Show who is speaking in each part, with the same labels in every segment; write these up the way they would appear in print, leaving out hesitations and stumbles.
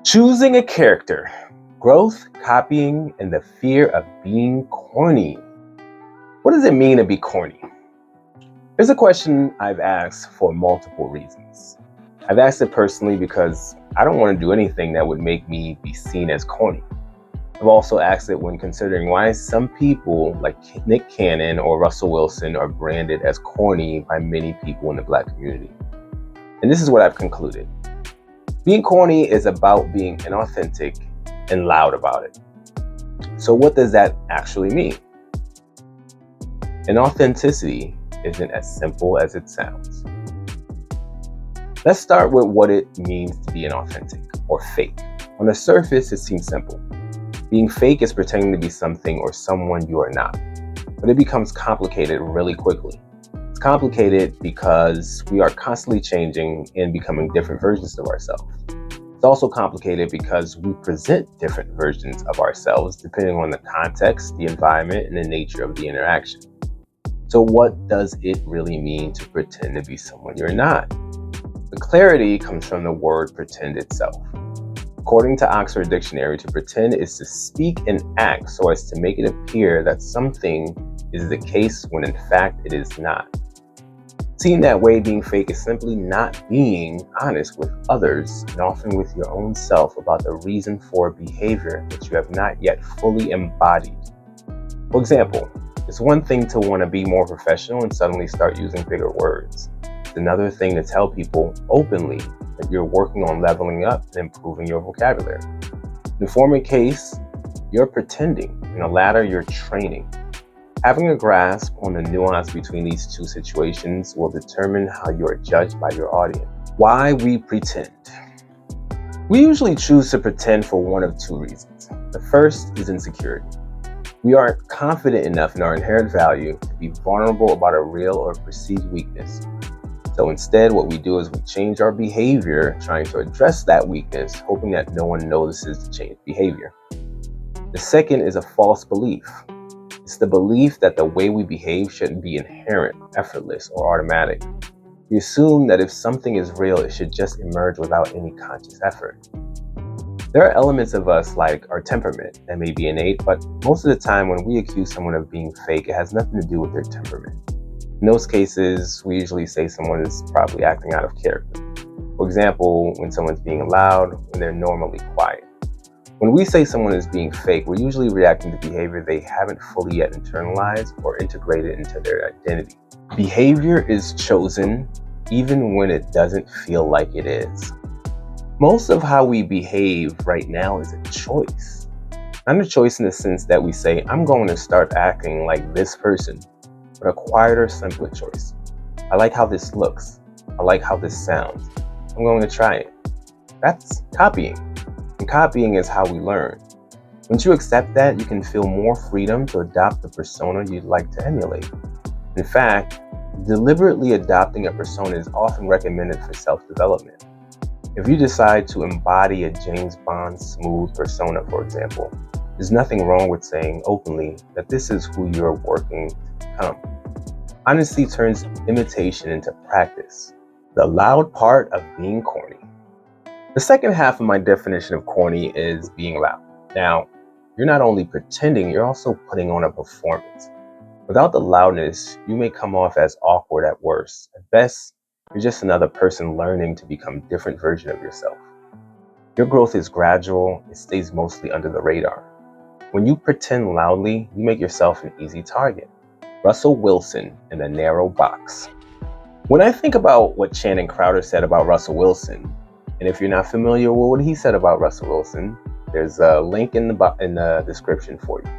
Speaker 1: Choosing a character, growth, copying, and the fear of being corny. What does it mean to be corny? Here's a question I've asked for multiple reasons. I've asked it personally because I don't want to do anything that would make me be seen as corny. I've also asked it when considering why some people like Nick Cannon or Russell Wilson are branded as corny by many people in the Black community. And this is what I've concluded. Being corny is about being inauthentic and loud about it. So what does that actually mean? Inauthenticity isn't as simple as it sounds. Let's start with what it means to be inauthentic or fake. On the surface, it seems simple. Being fake is pretending to be something or someone you are not. But it becomes complicated really quickly. It's complicated because we are constantly changing and becoming different versions of ourselves. It's also complicated because we present different versions of ourselves depending on the context, the environment, and the nature of the interaction. So what does it really mean to pretend to be someone you're not? The clarity comes from the word pretend itself. According to Oxford Dictionary, to pretend is to speak and act so as to make it appear that something is the case when in fact it is not. Seen that way, being fake is simply not being honest with others and often with your own self about the reason for behavior that you have not yet fully embodied. For example, it's one thing to want to be more professional and suddenly start using bigger words. It's another thing to tell people openly that you're working on leveling up and improving your vocabulary. In the former case, you're pretending. In the latter, you're training. Having a grasp on the nuance between these two situations will determine how you are judged by your audience. Why we pretend. We usually choose to pretend for one of two reasons. The first is insecurity. We aren't confident enough in our inherent value to be vulnerable about a real or perceived weakness. So instead, what we do is we change our behavior, trying to address that weakness, hoping that no one notices the changed behavior. The second is a false belief. It's the belief that the way we behave shouldn't be inherent, effortless, or automatic. We assume that if something is real, it should just emerge without any conscious effort. There are elements of us like our temperament that may be innate, but most of the time when we accuse someone of being fake, it has nothing to do with their temperament. In those cases, we usually say someone is probably acting out of character. For example, when someone's being loud when they're normally quiet. When we say someone is being fake, we're usually reacting to behavior they haven't fully yet internalized or integrated into their identity. Behavior is chosen even when it doesn't feel like it is. Most of how we behave right now is a choice. Not a choice in the sense that we say, I'm going to start acting like this person, but a quieter, simpler choice. I like how this looks. I like how this sounds. I'm going to try it. That's copying. And copying is how we learn. Once you accept that, you can feel more freedom to adopt the persona you'd like to emulate. In fact, deliberately adopting a persona is often recommended for self-development. If you decide to embody a James Bond smooth persona, for example, there's nothing wrong with saying openly that this is who you're working to become. Honesty turns imitation into practice. The loud part of being corny. The second half of my definition of corny is being loud. Now, you're not only pretending, you're also putting on a performance. Without the loudness, you may come off as awkward at worst. At best, you're just another person learning to become a different version of yourself. Your growth is gradual, it stays mostly under the radar. When you pretend loudly, you make yourself an easy target. Russell Wilson in the narrow box. When I think about what Channing Crowder said about Russell Wilson, and if you're not familiar with what he said about Russell Wilson, there's a link in the description for you.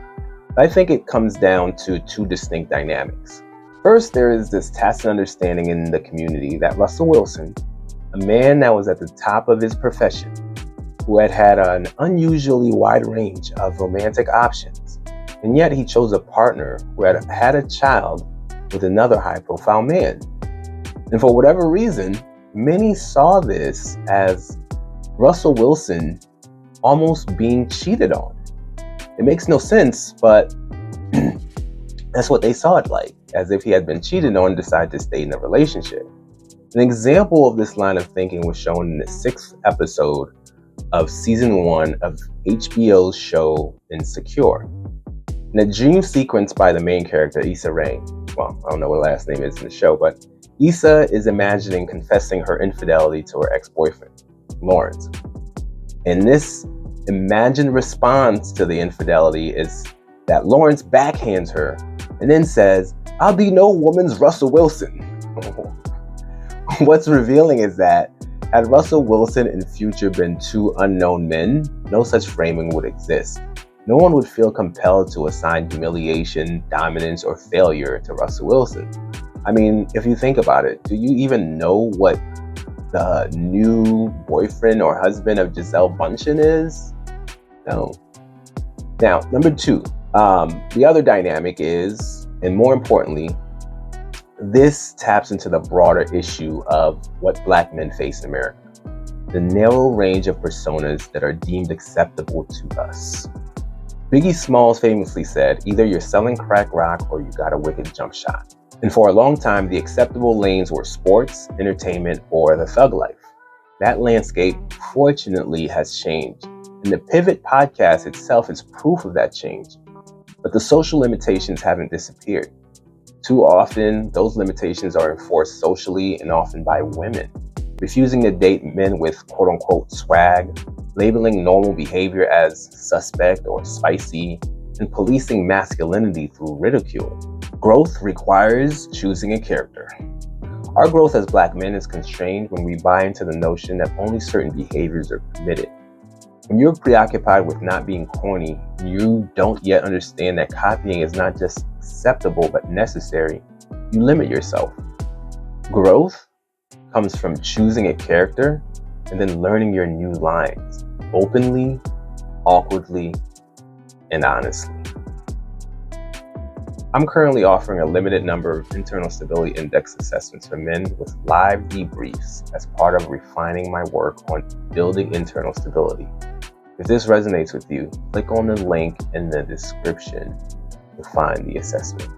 Speaker 1: I think it comes down to two distinct dynamics. First, there is this tacit understanding in the community that Russell Wilson, a man that was at the top of his profession, who had an unusually wide range of romantic options, and yet he chose a partner who had a child with another high-profile man. And for whatever reason, many saw this as Russell Wilson almost being cheated on. It makes no sense, but that's what they saw it like, as if he had been cheated on and decided to stay in the relationship. An example of this line of thinking was shown in the 6th episode of season 1 of HBO's show Insecure. In a dream sequence by the main character, Issa Rae, well, I don't know what her last name is in the show, but Issa is imagining confessing her infidelity to her ex-boyfriend, Lawrence. And this imagined response to the infidelity is that Lawrence backhands her and then says, "I'll be no woman's Russell Wilson." What's revealing is that had Russell Wilson in future been two unknown men, no such framing would exist. No one would feel compelled to assign humiliation, dominance, or failure to Russell Wilson. I mean, if you think about it, do you even know what the new boyfriend or husband of Gisele Bündchen is? No. Now, number 2, the other dynamic is, and more importantly, this taps into the broader issue of what Black men face in America. The narrow range of personas that are deemed acceptable to us. Biggie Smalls famously said, either you're selling crack rock or you got a wicked jump shot. And for a long time, the acceptable lanes were sports, entertainment, or the thug life. That landscape, fortunately, has changed. And the Pivot podcast itself is proof of that change. But the social limitations haven't disappeared. Too often, those limitations are enforced socially and often by women, refusing to date men with quote-unquote swag, labeling normal behavior as suspect or spicy, and policing masculinity through ridicule. Growth requires choosing a character. Our growth as Black men is constrained when we buy into the notion that only certain behaviors are permitted. When you're preoccupied with not being corny, you don't yet understand that copying is not just acceptable but necessary. You limit yourself. Growth comes from choosing a character and then learning your new lines, openly, awkwardly, and honestly. I'm currently offering a limited number of internal stability index assessments for men with live debriefs as part of refining my work on building internal stability. If this resonates with you, click on the link in the description to find the assessment.